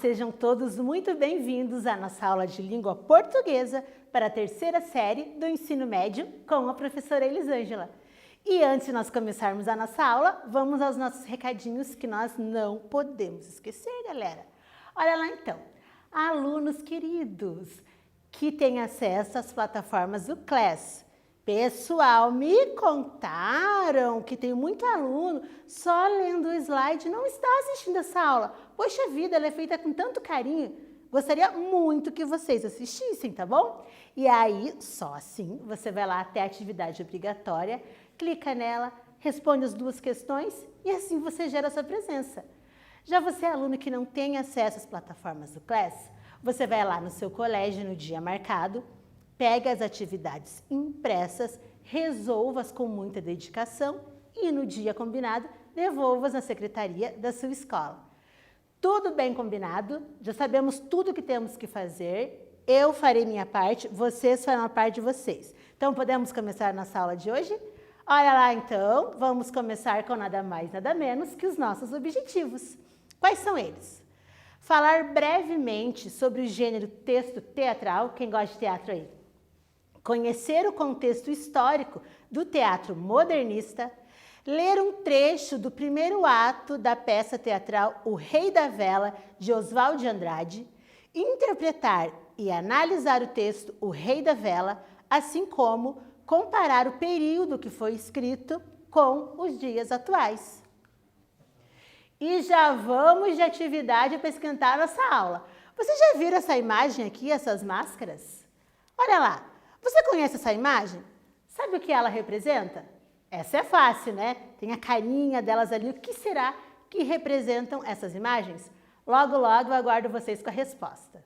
sejam todos muito bem-vindos à nossa aula de língua portuguesa para a terceira série do ensino médio com a professora Elisângela. E antes de nós começarmos a nossa aula, vamos aos nossos recadinhos que nós não podemos esquecer, galera. Olha lá então, alunos queridos que têm acesso às plataformas do Class. Pessoal, me contaram que tem muito aluno só lendo o slide e não está assistindo essa aula. Poxa vida, ela é feita com tanto carinho. Gostaria muito que vocês assistissem, tá bom? E aí, só assim, você vai lá até a atividade obrigatória, clica nela, responde as 2 questões e assim você gera a sua presença. Já você, aluno que não tem acesso às plataformas do Class, você vai lá no seu colégio no dia marcado, pega as atividades impressas, resolva-as com muita dedicação e no dia combinado, devolva-as na secretaria da sua escola. Tudo bem combinado? Já sabemos tudo o que temos que fazer. Eu farei minha parte, vocês farão a parte de vocês. Então, podemos começar a nossa aula de hoje? Olha lá, então, vamos começar com nada mais, nada menos que os nossos objetivos. Quais são eles? Falar brevemente sobre o gênero texto teatral, quem gosta de teatro aí? Conhecer o contexto histórico do teatro modernista, ler um trecho do primeiro ato da peça teatral O Rei da Vela, de Oswald de Andrade, interpretar e analisar o texto O Rei da Vela, assim como comparar o período que foi escrito com os dias atuais. E já vamos de atividade para esquentar nossa aula. Vocês já viram essa imagem aqui, essas máscaras? Olha lá. Você conhece essa imagem? Sabe o que ela representa? Essa é fácil, né? Tem a carinha delas ali. O que será que representam essas imagens? Logo, logo eu aguardo vocês com a resposta.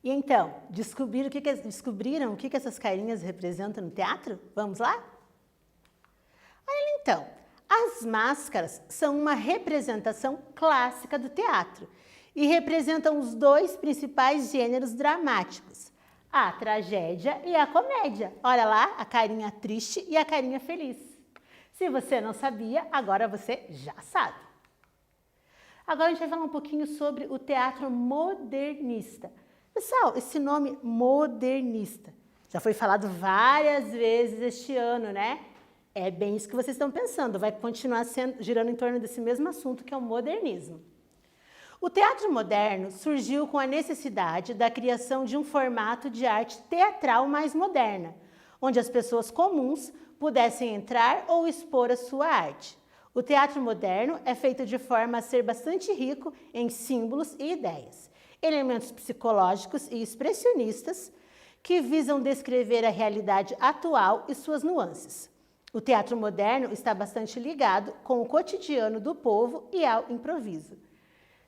E então, descobriram o que essas carinhas representam no teatro? Vamos lá? Olha então, as máscaras são uma representação clássica do teatro e representam os 2 principais gêneros dramáticos, a tragédia e a comédia. Olha lá, a carinha triste e a carinha feliz. Se você não sabia, agora você já sabe. Agora a gente vai falar um pouquinho sobre o teatro modernista. Pessoal, esse nome modernista já foi falado várias vezes este ano, né? É bem isso que vocês estão pensando, vai continuar girando em torno desse mesmo assunto que é o modernismo. O teatro moderno surgiu com a necessidade da criação de um formato de arte teatral mais moderna, onde as pessoas comuns pudessem entrar ou expor a sua arte. O teatro moderno é feito de forma a ser bastante rico em símbolos e ideias, elementos psicológicos e expressionistas que visam descrever a realidade atual e suas nuances. O teatro moderno está bastante ligado com o cotidiano do povo e ao improviso.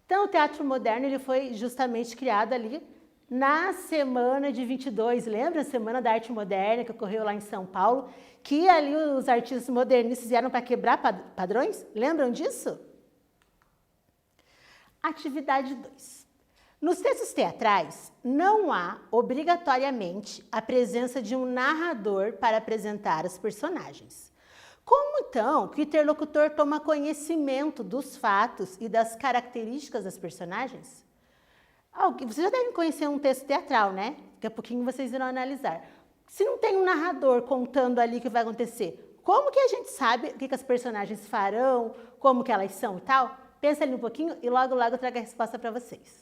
Então, o teatro moderno ele foi justamente criado ali na semana de 22, lembra a Semana da Arte Moderna que ocorreu lá em São Paulo, que ali os artistas modernistas vieram para quebrar padrões? Lembram disso? Atividade 2. Nos textos teatrais, não há, obrigatoriamente, a presença de um narrador para apresentar os personagens. Como, então, que o interlocutor toma conhecimento dos fatos e das características das personagens? Vocês já devem conhecer um texto teatral, né? Daqui a pouquinho vocês irão analisar. Se não tem um narrador contando ali o que vai acontecer, como que a gente sabe o que as personagens farão, como que elas são e tal? Pensa ali um pouquinho e logo eu trago a resposta para vocês.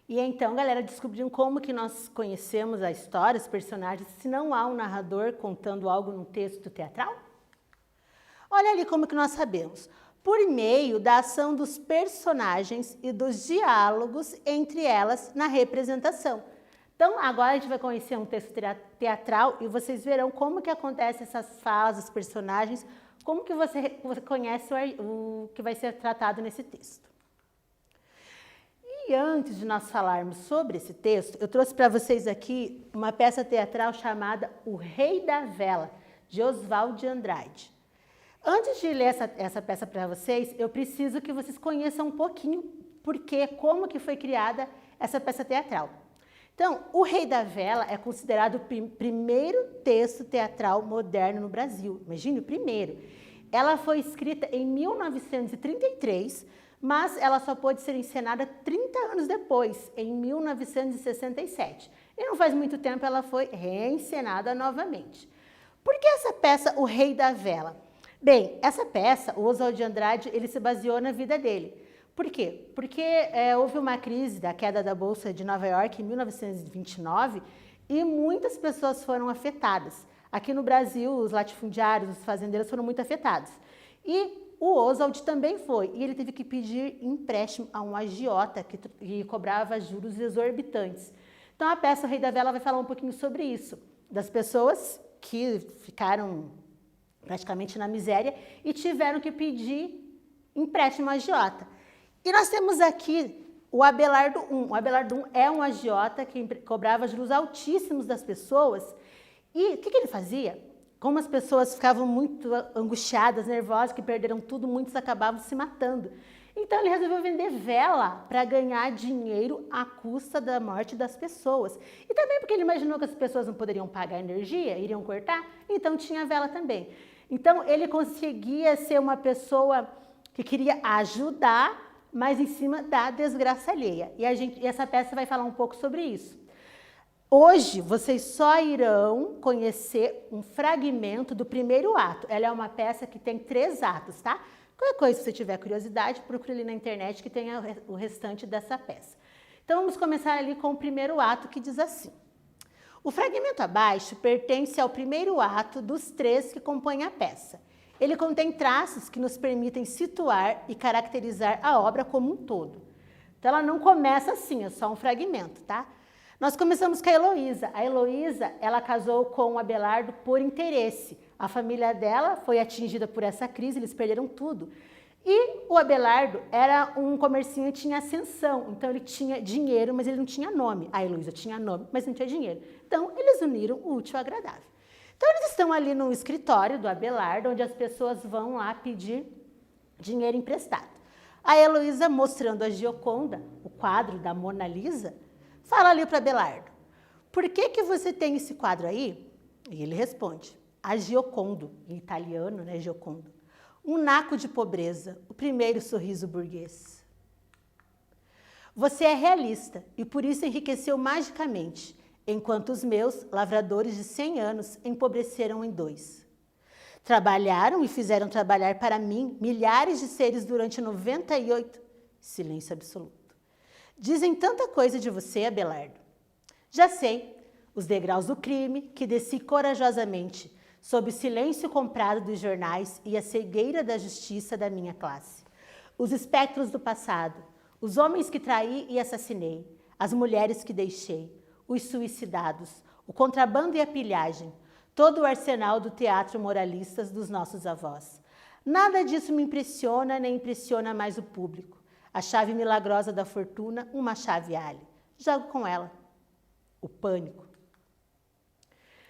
E então, galera, descobriram como que nós conhecemos a história, os personagens, se não há um narrador contando algo num texto teatral? Olha ali como que nós sabemos. Por meio da ação dos personagens e dos diálogos entre elas na representação. Então, agora a gente vai conhecer um texto teatral e vocês verão como que acontecem essas falas, os personagens, como que você conhece o que vai ser tratado nesse texto. E antes de nós falarmos sobre esse texto, eu trouxe para vocês aqui uma peça teatral chamada O Rei da Vela, de Oswald de Andrade. Antes de ler essa peça para vocês, eu preciso que vocês conheçam um pouquinho como que foi criada essa peça teatral. Então, O Rei da Vela é considerado o primeiro texto teatral moderno no Brasil. Imagine, o primeiro. Ela foi escrita em 1933, mas ela só pôde ser encenada 30 anos depois, em 1967. E não faz muito tempo ela foi reencenada novamente. Por que essa peça, O Rei da Vela? Bem, essa peça, o Oswald de Andrade, ele se baseou na vida dele. Por quê? Porque houve uma crise da queda da Bolsa de Nova York em 1929 e muitas pessoas foram afetadas. Aqui no Brasil, os latifundiários, os fazendeiros foram muito afetados. E o Oswald também foi, e ele teve que pedir empréstimo a um agiota que cobrava juros exorbitantes. Então a peça O Rei da Vela vai falar um pouquinho sobre isso, das pessoas que ficaram praticamente na miséria e tiveram que pedir empréstimo ao agiota. E nós temos aqui o Abelardo I. O Abelardo I é um agiota que cobrava juros altíssimos das pessoas. E o que ele fazia? Como as pessoas ficavam muito angustiadas, nervosas, que perderam tudo, muitos acabavam se matando. Então ele resolveu vender vela para ganhar dinheiro à custa da morte das pessoas. E também porque ele imaginou que as pessoas não poderiam pagar energia, iriam cortar, então tinha vela também. Então ele conseguia ser uma pessoa que queria ajudar, mas em cima da desgraça alheia. E essa peça vai falar um pouco sobre isso. Hoje, vocês só irão conhecer um fragmento do primeiro ato. Ela é uma peça que tem 3 atos, tá? Qualquer coisa, se você tiver curiosidade, procure ali na internet que tem o restante dessa peça. Então, vamos começar ali com o primeiro ato, que diz assim. O fragmento abaixo pertence ao primeiro ato dos 3 que compõem a peça. Ele contém traços que nos permitem situar e caracterizar a obra como um todo. Então, ela não começa assim, é só um fragmento, tá? Nós começamos com a Heloísa. A Heloísa, ela casou com o Abelardo por interesse. A família dela foi atingida por essa crise, eles perderam tudo. E o Abelardo era um comerciante em ascensão, então ele tinha dinheiro, mas ele não tinha nome. A Heloísa tinha nome, mas não tinha dinheiro. Então, eles uniram o útil ao agradável. Então, eles estão ali no escritório do Abelardo, onde as pessoas vão lá pedir dinheiro emprestado. A Heloísa, mostrando a Gioconda, o quadro da Mona Lisa, fala ali para Abelardo: por que você tem esse quadro aí? E ele responde: a Giocondo, em italiano, né, Giocondo. Um naco de pobreza, o primeiro sorriso burguês. Você é realista e por isso enriqueceu magicamente, enquanto os meus, lavradores de 100 anos, empobreceram em 2. Trabalharam e fizeram trabalhar para mim milhares de seres durante 98. Silêncio absoluto. Dizem tanta coisa de você, Abelardo. Já sei, os degraus do crime que desci corajosamente, sob o silêncio comprado dos jornais e a cegueira da justiça da minha classe. Os espectros do passado, os homens que traí e assassinei, as mulheres que deixei, os suicidados, o contrabando e a pilhagem, todo o arsenal do teatro moralistas dos nossos avós. Nada disso me impressiona nem impressiona mais o público. A chave milagrosa da fortuna, uma chave Allen. Jogo com ela. O pânico.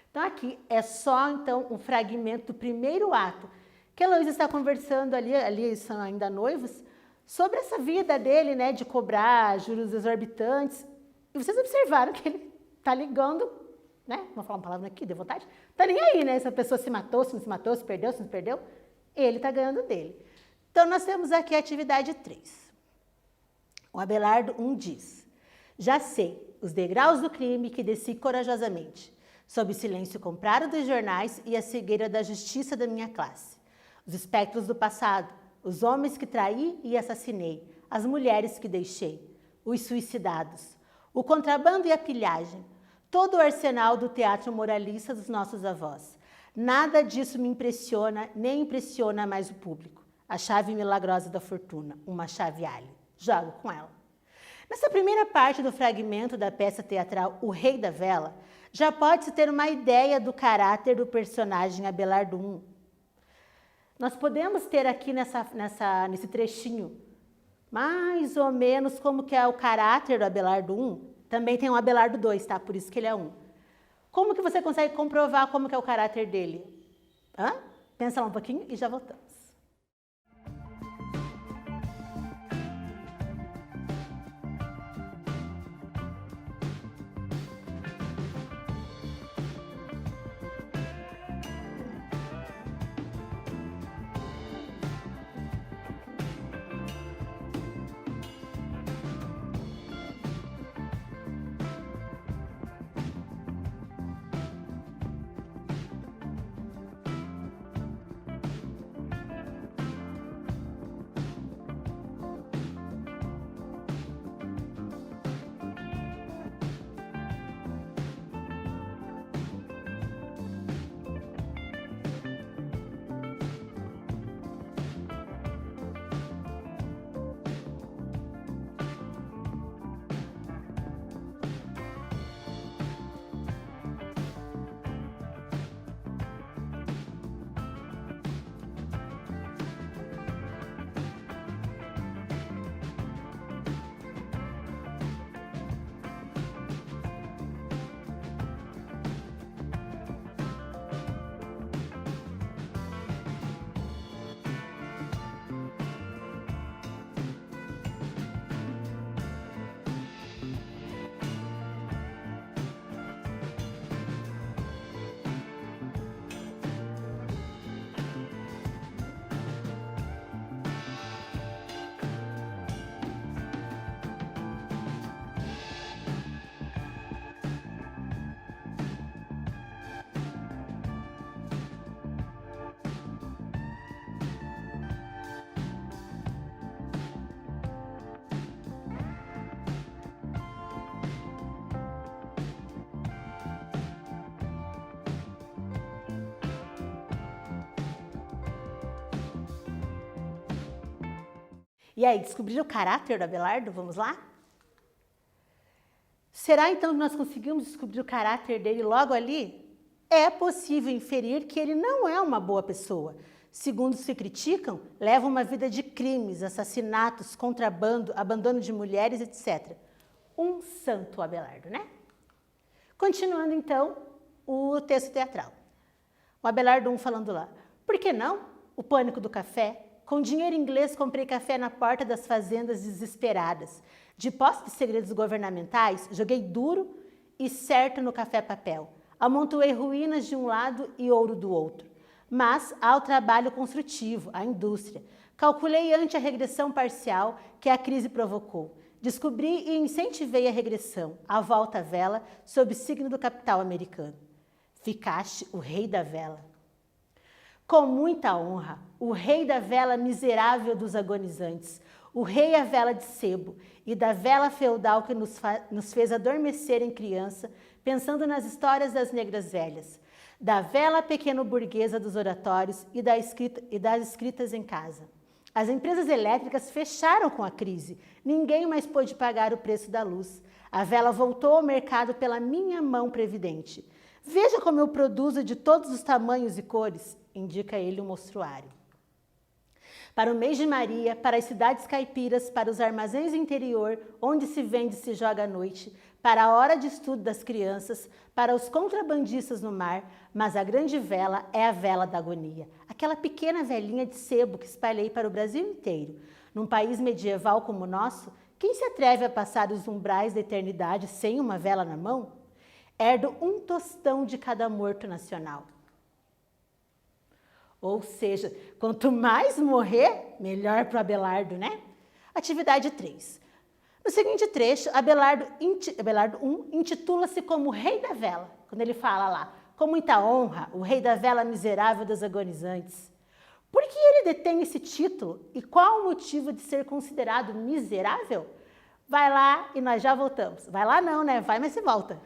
Então aqui é só então um fragmento do primeiro ato, que a Heloísa está conversando ali são ainda noivos, sobre essa vida dele, né, de cobrar juros exorbitantes. E vocês observaram que ele está ligando, né, vou falar uma palavra aqui, deu vontade, tá nem aí, né, se a pessoa se matou, se não se matou, se perdeu, se não perdeu, ele está ganhando dele. Então nós temos aqui a atividade 3. O Abelardo 1 diz: já sei, os degraus do crime que desci corajosamente, sob o silêncio comprado dos jornais e a cegueira da justiça da minha classe. Os espectros do passado, os homens que traí e assassinei, as mulheres que deixei, os suicidados, o contrabando e a pilhagem, todo o arsenal do teatro moralista dos nossos avós. Nada disso me impressiona, nem impressiona mais o público. A chave milagrosa da fortuna, uma chave Allen. Jogo com ela. Nessa primeira parte do fragmento da peça teatral O Rei da Vela, já pode-se ter uma ideia do caráter do personagem Abelardo I. Nós podemos ter aqui nesse trechinho mais ou menos como que é o caráter do Abelardo I. Também tem um Abelardo II, tá? Por isso que ele é 1. Como que você consegue comprovar como que é o caráter dele? Pensa lá um pouquinho e já voltamos. E aí, descobriram o caráter do Abelardo? Vamos lá? Será então que nós conseguimos descobrir o caráter dele logo ali? É possível inferir que ele não é uma boa pessoa, segundo os que criticam, levam uma vida de crimes, assassinatos, contrabando, abandono de mulheres, etc. Um santo Abelardo, né? Continuando, então, o texto teatral. O Abelardo I falando lá. Por que não? O pânico do café. Com dinheiro inglês comprei café na porta das fazendas desesperadas. De posse de segredos governamentais, joguei duro e certo no café papel. Amontoei ruínas de um lado e ouro do outro. Mas há o trabalho construtivo, a indústria. Calculei ante a regressão parcial que a crise provocou. Descobri e incentivei a regressão, a volta à vela, sob o signo do capital americano. Ficaste o rei da vela. Com muita honra, o rei da vela miserável dos agonizantes, o rei a vela de sebo e da vela feudal que nos fez adormecer em criança, pensando nas histórias das negras velhas, da vela pequeno-burguesa dos oratórios e das escritas em casa. As empresas elétricas fecharam com a crise. Ninguém mais pôde pagar o preço da luz. A vela voltou ao mercado pela minha mão previdente. Veja como eu produzo de todos os tamanhos e cores, indica ele o mostruário. Para o mês de Maria, para as cidades caipiras, para os armazéns do interior, onde se vende e se joga à noite, para a hora de estudo das crianças, para os contrabandistas no mar, mas a grande vela é a vela da agonia, aquela pequena velinha de sebo que espalhei para o Brasil inteiro. Num país medieval como o nosso, quem se atreve a passar os umbrais da eternidade sem uma vela na mão? Herdo um tostão de cada morto nacional. Ou seja, quanto mais morrer, melhor para o Abelardo, né? Atividade 3. No seguinte trecho, Abelardo I intitula-se como Rei da Vela, quando ele fala lá, com muita honra, o Rei da Vela miserável dos agonizantes. Por que ele detém esse título e qual o motivo de ser considerado miserável? Vai lá e nós já voltamos. Vai lá não, né? Vai, mas você volta.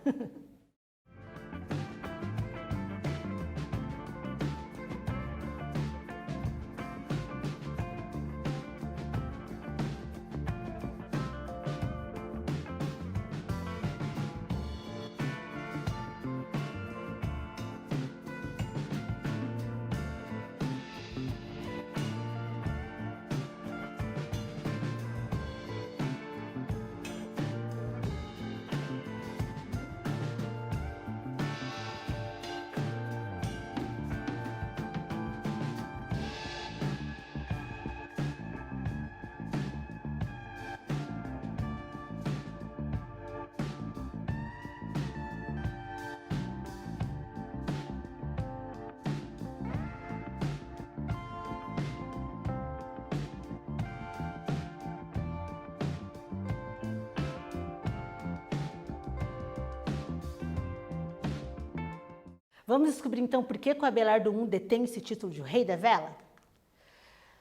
Vamos descobrir então por que o Abelardo I detém esse título de Rei da Vela?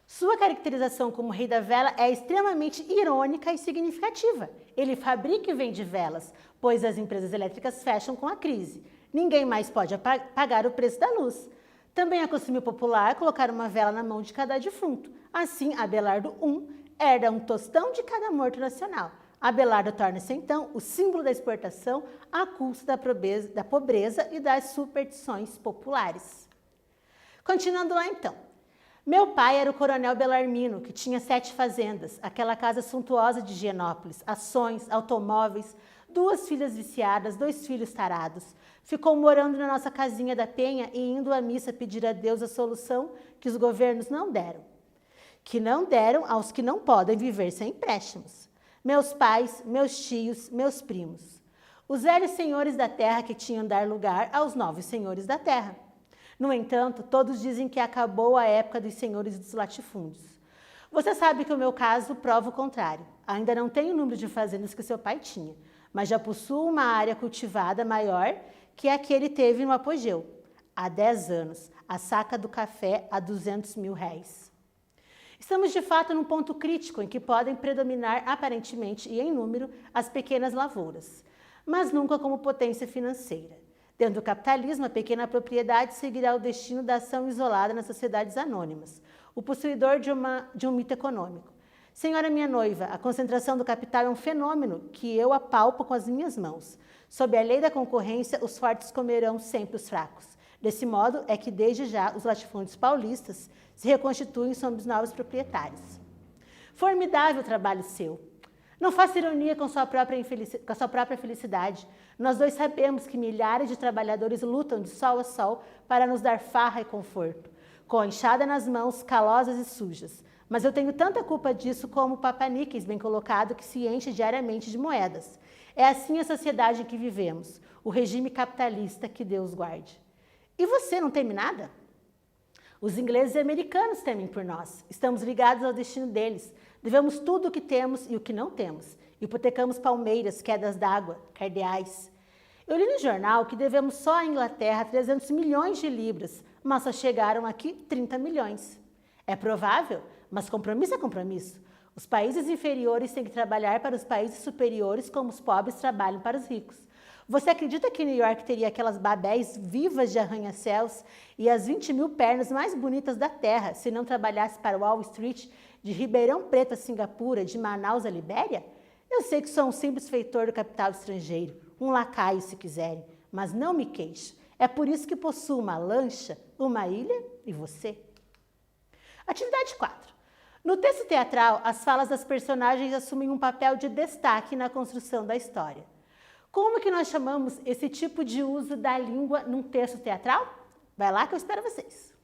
Sua caracterização como Rei da Vela é extremamente irônica e significativa. Ele fabrica e vende velas, pois as empresas elétricas fecham com a crise. Ninguém mais pode pagar o preço da luz. Também é costume popular colocar uma vela na mão de cada defunto. Assim, Abelardo I herda um tostão de cada morto nacional. Abelardo torna-se, então, o símbolo da exportação à custa da pobreza e das superstições populares. Continuando lá, então. Meu pai era o coronel Belarmino, que tinha 7 fazendas, aquela casa suntuosa de Higienópolis, ações, automóveis, 2 filhas viciadas, 2 filhos tarados. Ficou morando na nossa casinha da Penha e indo à missa pedir a Deus a solução que os governos não deram. Que não deram aos que não podem viver sem empréstimos. Meus pais, meus tios, meus primos. Os velhos senhores da terra que tinham dar lugar aos novos senhores da terra. No entanto, todos dizem que acabou a época dos senhores dos latifúndios. Você sabe que o meu caso prova o contrário. Ainda não tenho o número de fazendas que seu pai tinha, mas já possuo uma área cultivada maior que a que ele teve no apogeu. Há 10 anos, a saca do café a 200 mil réis. Estamos de fato num ponto crítico em que podem predominar aparentemente e em número as pequenas lavouras, mas nunca como potência financeira. Dentro do capitalismo, a pequena propriedade seguirá o destino da ação isolada nas sociedades anônimas, o possuidor de um mito econômico. Senhora minha noiva, a concentração do capital é um fenômeno que eu apalpo com as minhas mãos. Sob a lei da concorrência, os fortes comerão sempre os fracos. Desse modo, é que desde já os latifúndios paulistas se reconstituem sob os novos proprietários. Formidável trabalho seu! Não faça ironia com sua própria felicidade. Nós dois sabemos que milhares de trabalhadores lutam de sol a sol para nos dar farra e conforto, com a enxada nas mãos, calosas e sujas. Mas eu tenho tanta culpa disso como o Papaníqueis, bem colocado, que se enche diariamente de moedas. É assim a sociedade em que vivemos, o regime capitalista, que Deus guarde. E você não teme nada? Os ingleses e americanos temem por nós. Estamos ligados ao destino deles. Devemos tudo o que temos e o que não temos. Hipotecamos palmeiras, quedas d'água, cardeais. Eu li no jornal que devemos só à Inglaterra 300 milhões de libras, mas só chegaram aqui 30 milhões. É provável, mas compromisso é compromisso. Os países inferiores têm que trabalhar para os países superiores como os pobres trabalham para os ricos. Você acredita que New York teria aquelas babéis vivas de arranha-céus e as 20 mil pernas mais bonitas da terra se não trabalhasse para Wall Street, de Ribeirão Preto a Singapura, de Manaus a Libéria? Eu sei que sou um simples feitor do capital estrangeiro, um lacaio se quiserem, mas não me queixo. É por isso que possuo uma lancha, uma ilha e você. Atividade 4. No texto teatral, as falas das personagens assumem um papel de destaque na construção da história. Como que nós chamamos esse tipo de uso da língua num texto teatral? Vai lá que eu espero vocês!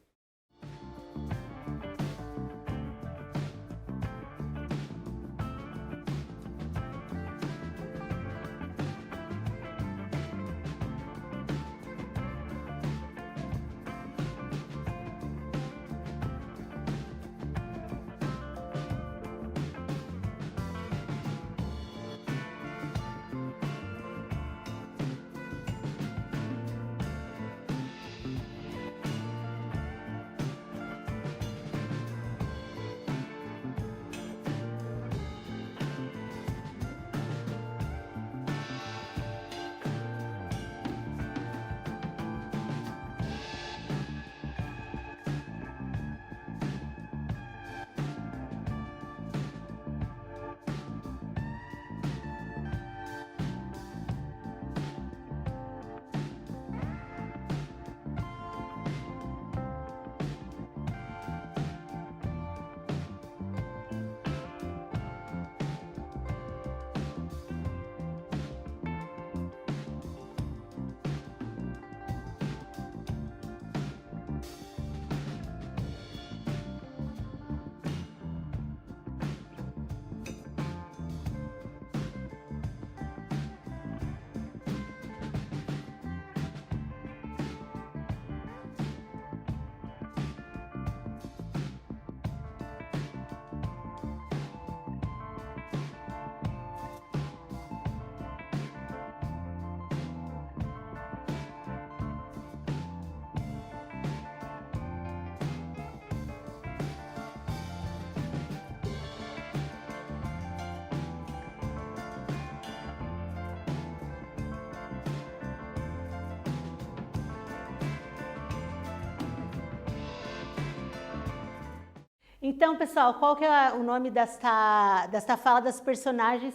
Então, pessoal, qual que é o nome desta fala das personagens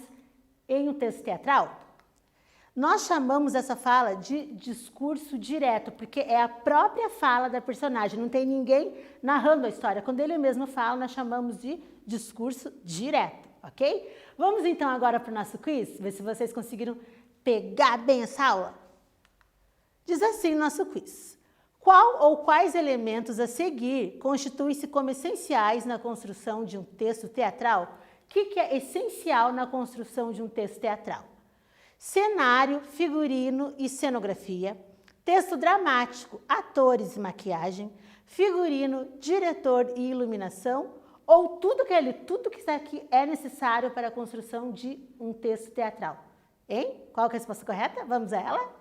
em um texto teatral? Nós chamamos essa fala de discurso direto, porque é a própria fala da personagem, não tem ninguém narrando a história. Quando ele mesmo fala, nós chamamos de discurso direto, ok? Vamos então agora para o nosso quiz, ver se vocês conseguiram pegar bem essa aula. Diz assim o nosso quiz. Qual ou quais elementos a seguir constituem-se como essenciais na construção de um texto teatral? O que é essencial na construção de um texto teatral? Cenário, figurino e cenografia, texto dramático, atores e maquiagem, figurino, diretor e iluminação, ou tudo que isso aqui é necessário para a construção de um texto teatral. Hein? Qual que é a resposta correta? Vamos a ela?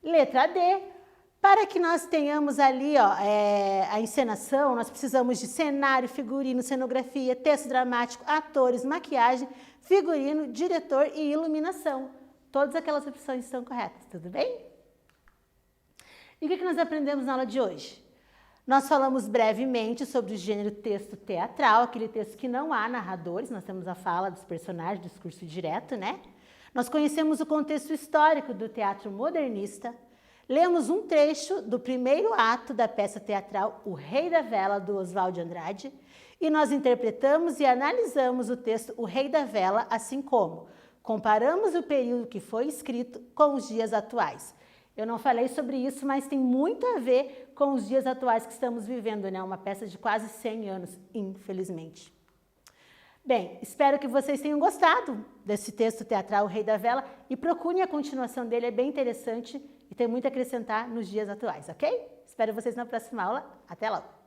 Letra D. Para que nós tenhamos ali a encenação, nós precisamos de cenário, figurino, cenografia, texto dramático, atores, maquiagem, figurino, diretor e iluminação. Todas aquelas opções estão corretas, tudo bem? E o que nós aprendemos na aula de hoje? Nós falamos brevemente sobre o gênero texto teatral, aquele texto que não há narradores, nós temos a fala dos personagens, discurso direto, né? Nós conhecemos o contexto histórico do teatro modernista, Lemos um trecho do primeiro ato da peça teatral O Rei da Vela, do Oswald de Andrade, e nós interpretamos e analisamos o texto O Rei da Vela, assim como comparamos o período que foi escrito com os dias atuais. Eu não falei sobre isso, mas tem muito a ver com os dias atuais que estamos vivendo, né? Uma peça de quase 100 anos, infelizmente. Bem, espero que vocês tenham gostado desse texto teatral, O Rei da Vela, e procurem a continuação dele, é bem interessante e tem muito a acrescentar nos dias atuais, ok? Espero vocês na próxima aula. Até logo!